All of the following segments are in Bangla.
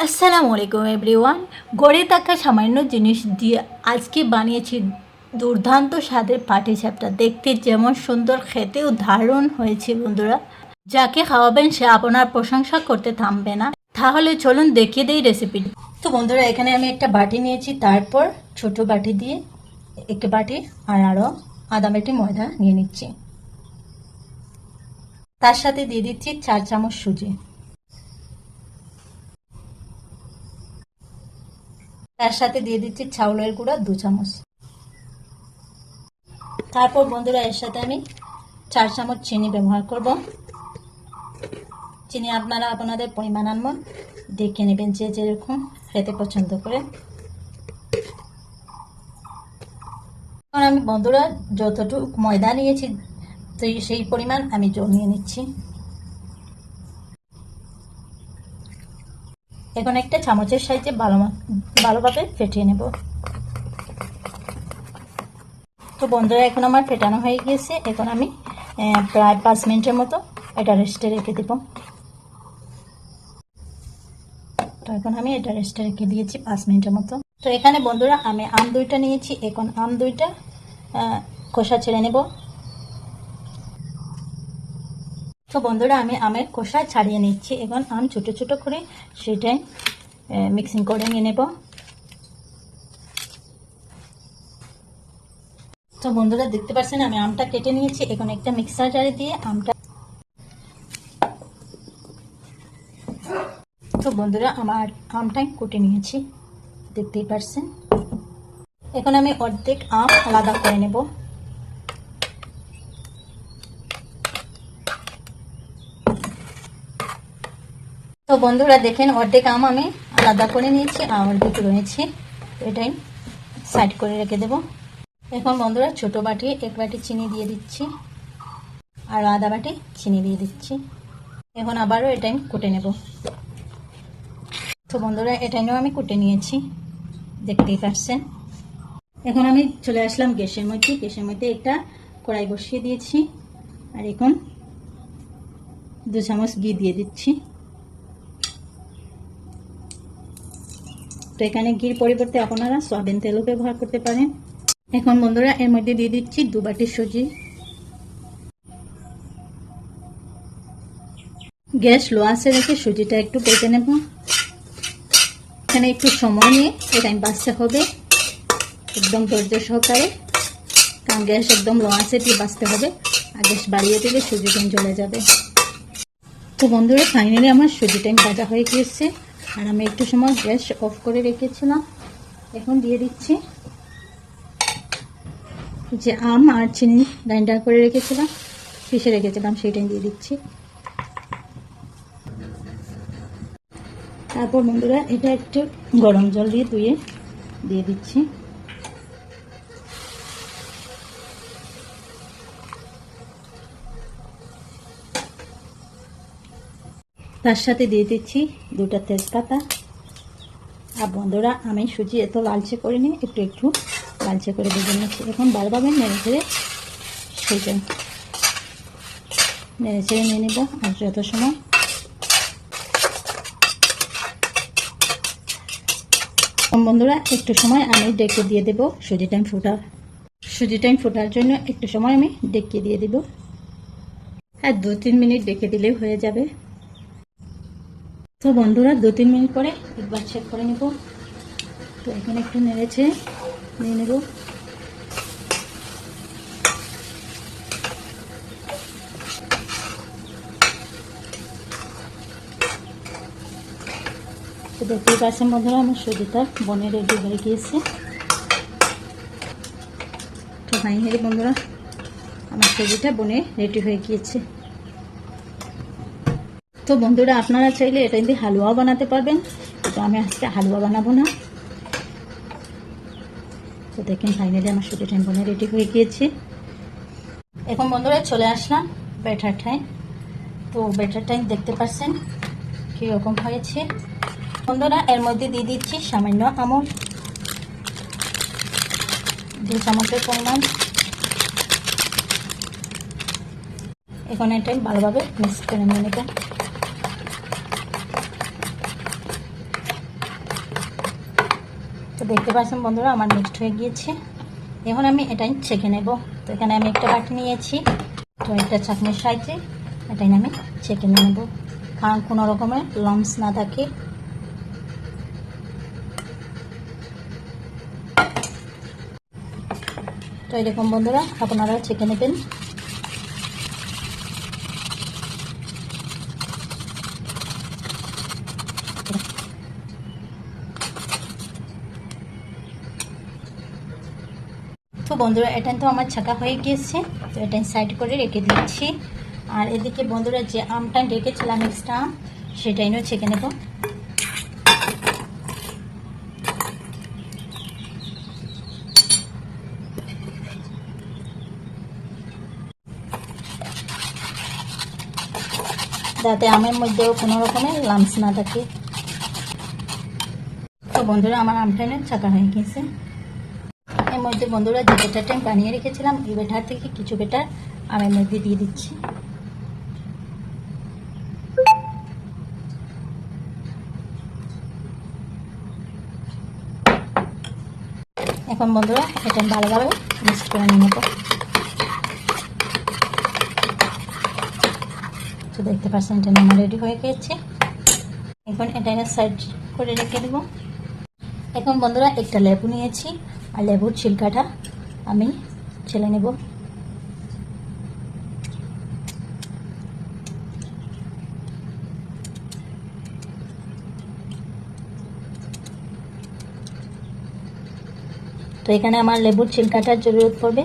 আসসালামু আলাইকুম এভরিওয়ান। গড়ে থাকা সামান্য জিনিস দিয়ে আজকে বানিয়েছি দুর্দান্ত স্বাদের পাটিসাপটা। দেখতে যেমন সুন্দর, খেতেও দারুণ হয়েছে বন্ধুরা। যাকে খাওয়াবেন সে আপনার প্রশংসা করতে থামবে না। তাহলে চলুন দেখিয়ে দেই রেসিপিটি। তো বন্ধুরা, এখানে আমি একটা বাটি নিয়েছি, তারপর ছোট বাটি দিয়ে একটা বাটি আর আরও আধা বাটি ময়দা নিয়ে নিচ্ছি। তার সাথে দিয়ে দিচ্ছি 4 চামচ সুজি। তার সাথে দিয়ে দিচ্ছি চাউলের গুঁড়া 2 চামচ। তারপর বন্ধুরা, এর সাথে আমি 4 চামচ চিনি ব্যবহার করব। চিনি আপনারা আপনাদের পরিমাণ অনুযায়ী দেখে নেবেন, যে যেরকম খেতে পছন্দ করে। এখন আমি বন্ধুরা যতটুকু ময়দা নিয়েছি তো সেই পরিমাণ আমি জল নিয়ে নিচ্ছি। এখন একটা চামচের সাহায্যে ভালোভাবে ফেটিয়ে নেব। তো বন্ধুরা, এখন আমার ফেটানো হয়ে গিয়েছে। এখন আমি প্রায় 5 মিনিটের মতো এটা রেস্টে রেখে দেব। তো এখন আমি এটা রেস্টে রেখে দিয়েছি 5 মিনিটের মতো। তো এখানে বন্ধুরা আমি আম 2টা নিয়েছি। এখন আম 2টা খোসা ছেড়ে নেব। তো বন্ধুরা, আমি আমের খোসা ছাড়িয়ে নিচ্ছি। এখন আম ছোট ছোট করে সেটাই মিক্সিং করে নিয়ে নেব। তো বন্ধুরা, দেখতে পাচ্ছেন আমি আমটা কেটে নিয়েছি। এখন একটা মিক্সার জারে দিয়ে আমটা, তো বন্ধুরা আমার আমটাই কুটে নিয়েছি, দেখতেই পাচ্ছেন। এখন আমি অর্ধেক আম আলাদা করে নেব। তো বন্ধুরা দেখেন, অর্ধেক আম আমি আলাদা করে নিয়েছি, আর অর্ধেক রয়েছে, এটাই সাইড করে রেখে দেব। এখন বন্ধুরা ছোট বাটি 1 বাটি চিনি দিয়ে দিচ্ছি, আর আধা বাটি চিনি দিয়ে দিচ্ছি। এখন আবারও এটাই কুটে নেব। তো বন্ধুরা, এটাইও আমি কুটে নিয়েছি, দেখতেই পাচ্ছেন। এখন আমি চলে আসলাম গ্যাসের মধ্যে। গ্যাসের মধ্যে একটা কড়াই বসিয়ে দিয়েছি, আর এখন 2 চামচ ঘি দিয়ে দিচ্ছি। তো এখানে ঘির পরিবর্তে আপনারা সয়াবিন তেলও ব্যবহার করতে পারেন। এখন বন্ধুরা এর মধ্যে দিয়ে দিচ্ছি 2 বাটি সুজি। গ্যাস লো আঁচে রেখে সুজিটা একটু ভেজে নেব। এখানে একটু সময় নিয়ে এটা ভাজতে হবে, একদম ধৈর্য সহকারে, কারণ গ্যাস একদম লো আঁচে দিয়ে ভাজতে হবে। আর গ্যাস বাড়িয়ে দিলে সুজিটা জ্বলে যাবে। তো বন্ধুরা, ফাইনালি আমার সুজিটা ভাজা হয়ে গিয়েছে, আর আমি একটু সময় গ্যাস অফ করে রেখেছিলাম। এখন দিয়ে দিচ্ছি যে আম আর চিনি গ্রাইন্ডার করে রেখেছিলাম, পিষে রেখেছিলাম, সেটাই দিয়ে দিচ্ছি। তারপর বন্ধুরা এটা একটু গরম জল দিয়ে ধুয়ে দিয়ে দিচ্ছি। তার সাথে দিয়ে দিচ্ছি 2টা তেজপাতা। আর বন্ধুরা, আমি সুজি এত লালচে করে নিয়ে একটু একটু লালচে করে ভেজে নিচ্ছি। এখন বারবার নেড়ে ছেড়ে সেটাই নেড়ে ছেড়ে নিয়ে নেব। আর যত সময় বন্ধুরা একটু সময় আমি ডেকে দিয়ে দেব সুজি টাইম ফোটার জন্য একটু সময় আমি ডেকে দিয়ে দেব। আর 2-3 মিনিট ডেকে দিলে হয়ে যাবে। তো বন্ধুরা 2-3 মিনিট পরে একবার চেক করে নেব। তো এখানে একটু নেড়েছে নিয়ে নেব। তো দেখতেই পাচ্ছেন বন্ধুরা, আমার সুজিটা বনে রেডি হয়ে গিয়েছে। তো ফাইনালি বন্ধুরা আমার সুজিটা বনে রেডি হয়ে গিয়েছে। তো বন্ধুরা, আপনারা চাইলে এটা দিয়ে হালুয়া বানাতে পারবেন, তো আমি আজকে হালুয়া বানাবো না। তো দেখেন ফাইনালি আমার সুজিটা বনে রেডি হয়ে গিয়েছে। এখন বন্ধুরা চলে আসলাম ব্যাটারটায়। তো ব্যাটারটাই দেখতে পাচ্ছেন কীরকম হয়েছে। বন্ধুরা এর মধ্যে দিয়ে দিচ্ছি সামান্য আমুল, 2 চামচের পরিমাণ। এখন এটাই ভালোভাবে মিক্স করে নিয়ে নেব। তো দেখতে পাচ্ছেন বন্ধুরা আমার মিক্সড হয়ে গিয়েছে। এখন আমি এটাই ছেঁকে নেব। তো এখানে আমি একটা বাটি নিয়েছি, তো একটা চাটনির সাহায্যে এটাই আমি ছেঁকে নেব, কারণ কোনো রকমের লাম্পস না থাকে। তো এরকম বন্ধুরা আপনারা ছেঁকে নেবেন। তো বন্ধুরা এটা তো আমার ছাকা হয়ে গিয়েছে, তো এটা সাইড করে রেখে দিচ্ছি। আর এদিকে বন্ধুরা যে আমটা রেখেছিলাম এক্সট্রা আম, সেটাই নিয়ে ছেঁকে নেব। যাতে আমের মধ্যেও কোনো রকমের লাম্পস না থাকে। তো বন্ধুরা আমার আমটা নিয়ে ছাকা হয়ে গেছে। এর মধ্যে বন্ধুরা যে বেটারটা আমি বানিয়ে রেখেছিলাম, এই বেটার থেকে কিছু বেটার আমের মধ্যে দিয়ে দিচ্ছি। এখন বন্ধুরা এটা ভালোভাবে মিক্স করে নিয়ে নেব। তো দেখতে পাচ্ছেন এটা আমার রেডি হয়ে গেছে। এখন এটা সাইড করে রেখে দেব। এখন বন্ধুরা একটা লেবু নিয়েছি, আর লেবুর ছিলকাটা আমি ছেলে নেব। তো এখানে আমার লেবুর ছিলকাটার জরুরত পড়বে।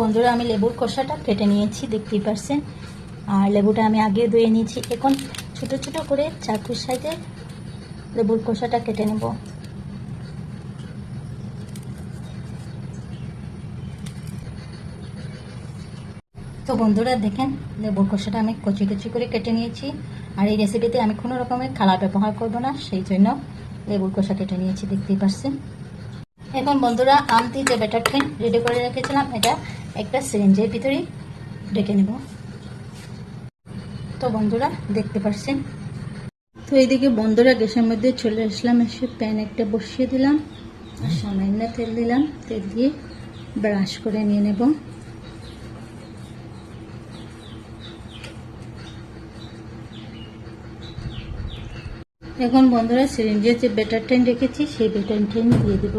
বন্ধুরা আমি লেবুর খোসাটা কেটে নিয়েছি, দেখতেই পাচ্ছেন। আর লেবুটা আমি আগে ধুয়ে নিয়েছি। এখন ছোট ছোট করে চাকুর সাইজে লেবুর খোসাটা কেটে নেব। তো বন্ধুরা দেখেন লেবুর খোসাটা আমি কচি কচি করে কেটে নিয়েছি। আর এই রেসিপিতে আমি কোনো রকমের খালা ব্যবহার করব না, সেই জন্য লেবুর খোসা কেটে নিয়েছি, দেখতেই পাচ্ছেন। এখন বন্ধুরা আমটি যে ব্যাটারটা রেডি করে রেখেছিলাম, এটা একটা সিরিঞ্জের ভিতরে রেখে নেব। তো বন্ধুরা দেখতে পাচ্ছেন। তো এইদিকে বন্ধুরা গ্যাসের মধ্যে চলে আসলাম, এসে প্যান একটা বসিয়ে দিলাম, আর সামান্য তেল দিলাম। তেল দিয়ে ব্রাশ করে নিয়ে নেব। এখন বন্ধুরা সিরিঞ্জের যে ব্যাটারটা রেখেছি, সেই ব্যাটারটা দিয়ে দেব।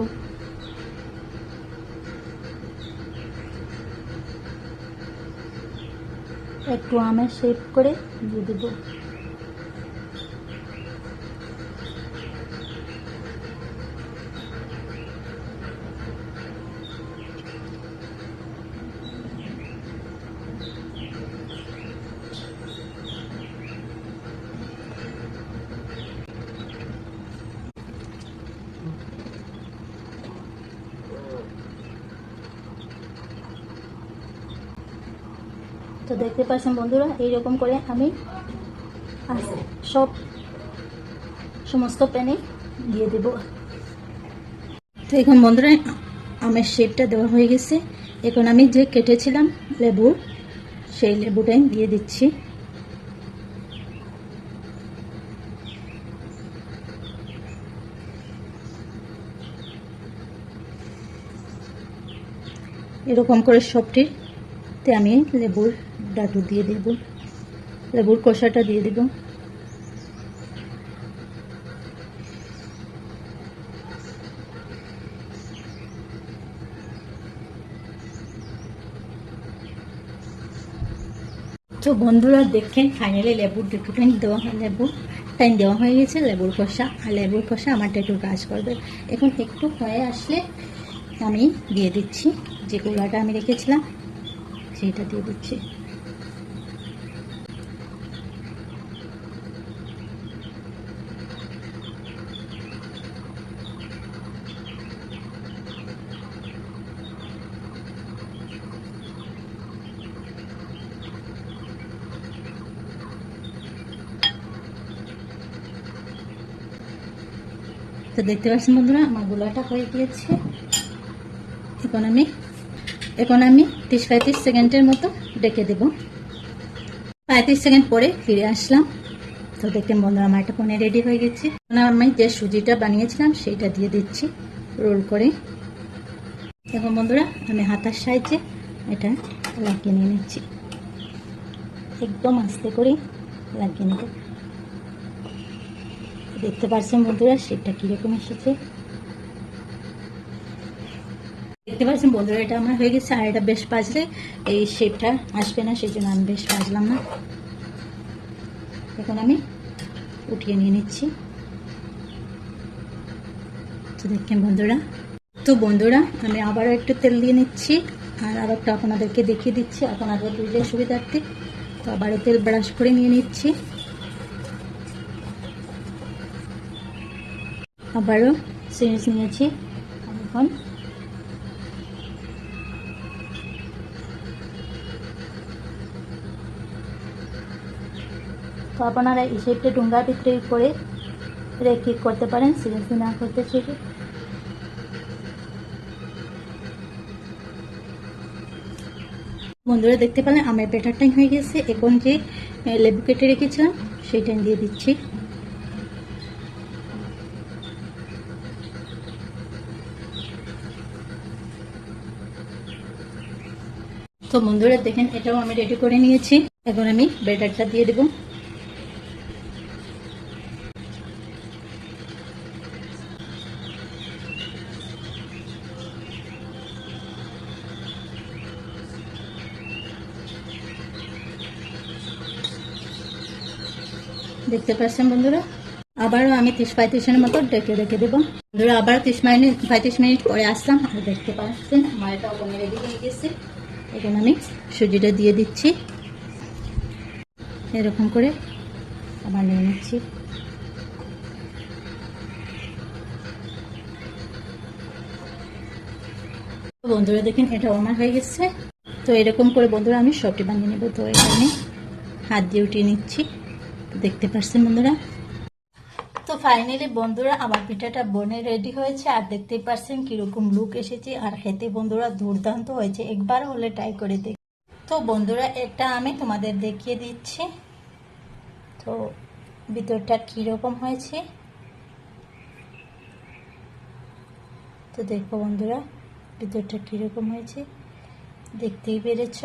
একটু আমের শেপ করে দিয়ে দেব। তো দেখতে পাচ্ছেন বন্ধুরা এইরকম করে আমি সমস্ত প্যানে দিয়ে দেব। তো এখন বন্ধুরা আমের শেপটা দেওয়া হয়ে গেছে। এখন আমি যে কেটেছিলাম লেবু, সেই লেবুটাই দিয়ে দিচ্ছি। এরকম করে সবটিতে আমি লেবুর ডাটু দিয়ে দেব, লেবুর কষাটা দিয়ে দেব। তো বন্ধুরা দেখেন ফাইনালি লেবুর ডাটুটাই দেওয়া হয়ে গেছে। লেবুর কষা, আর লেবুর কষা আমার একটু কাজ করবে। এখন একটু হয়ে আসলে আমি দিয়ে দিচ্ছি যে গোলাটা আমি রেখেছিলাম, সেইটা দিয়ে দিচ্ছি। তো দেখতে পাচ্ছেন বন্ধুরা আমার গোলাটা হয়ে গিয়েছে। এখন আমি 30-35 সেকেন্ডের মতো ডেকে দেব। 35 সেকেন্ড পরে ফিরে আসলাম। তো দেখতে বন্ধুরা আমার একটা পনির রেডি হয়ে গেছে। আমি যে সুজিটা বানিয়েছিলাম সেইটা দিয়ে দিচ্ছি রোল করে। এখন বন্ধুরা আমি হাতার সাহায্যে এটা লাগিয়ে নিয়ে নিচ্ছি, একদম আস্তে করে লাগিয়ে নেব। দেখতে পাচ্ছেন বন্ধুরা শেপটা কীরকম এসেছে। দেখতে পাচ্ছেন বন্ধুরা এটা আমার হয়ে গেছে। আর এটা বেশ ভাজলে এই শেপটা আসবে না, সেই জন্য আমি বেশ ভাজলাম না। এখন আমি উঠিয়ে নিয়ে নিচ্ছি। তো দেখেন বন্ধুরা আমি আবারও একটু তেল দিয়ে নিচ্ছি আর আরেকটা আপনাদেরকে দেখিয়ে দিচ্ছি আপনাদের বুঝতে সুবিধার্থে। তো আবারও তেল ব্রাশ করে নিয়ে নিচ্ছি, আবারও সিরিজ নিয়েছি। এখন তো আপনারা এই শেপটা ডুঙ্গার ভিতরে করে রেখে করতে পারেন, সিরিজ না করতে চাইলে। বন্ধুরা দেখতে পেলেন আমার ব্যাটারটাই হয়ে গেছে। এখন যে লেবু কেটে রেখেছিলাম সেইটা দিয়ে দিচ্ছি। তো বন্ধুরা দেখেন এটাও আমি রেডি করে নিয়েছি। এখন আমি ব্যাটারটা দিয়ে দেব। দেখতে পাচ্ছেন বন্ধুরা আবারও আমি 30-35 মিনিটের মতো ডেকে রেখে দেবো। বন্ধুরা আবার 30-35 মিনিট পরে আসলাম আর দেখতে পাচ্ছেন আমার এটা ওভেনে রেডি হয়ে গেছে। এখন আমি সুজিটা দিয়ে দিচ্ছি, এরকম করে আবার নিয়ে নিচ্ছি। বন্ধুরা দেখেন এটাও আমার হয়ে গেছে। তো এরকম করে বন্ধুরা আমি সবটি বানিয়ে নেব। তো এখানে হাত দিয়ে উঠিয়ে নিচ্ছি, দেখতে পাচ্ছেন বন্ধুরা। তো ফাইনালি বন্ধুরা আমার পিঠাটা বনে রেডি হয়েছে আর দেখতেই পাচ্ছেন কিরকম লুক এসেছে আর খেতে বন্ধুরা দুর্দান্ত হয়েছে। একবার হলে ট্রাই করে দেখ। তো বন্ধুরা এটা আমি তোমাদের দেখিয়ে দিচ্ছি তো ভিতরটা কিরকম হয়েছে। তো দেখো বন্ধুরা ভিতরটা কিরকম হয়েছে, দেখতেই পেরেছ।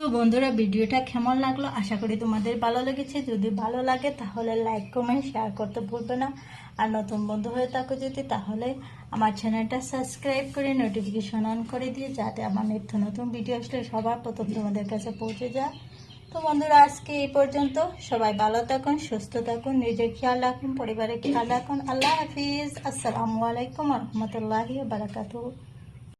তো বন্ধুরা ভিডিওটা কেমন লাগলো আশা করি তোমাদের ভালো লেগেছে। যদি ভালো লাগে তাহলে লাইক কমেন্ট শেয়ার করতে ভুলবে না। আর নতুন বন্ধু হয়ে থাকো যদি তাহলে আমার চ্যানেলটা সাবস্ক্রাইব করে নোটিফিকেশন অন করে দিয়ে যাতে আমার নিত্য নতুন ভিডিও আসলে সবার প্রথম তোমাদের কাছে পৌঁছে যায়। তো বন্ধুরা আজকে এই পর্যন্ত। সবাই ভালো থাকুন, সুস্থ থাকুন, নিজের খেয়াল রাখুন, পরিবারের খেয়াল রাখুন। আল্লাহ হাফিজ। আসসালামু আলাইকুম ওয়া রাহমাতুল্লাহি ওয়া বারাকাতুহু।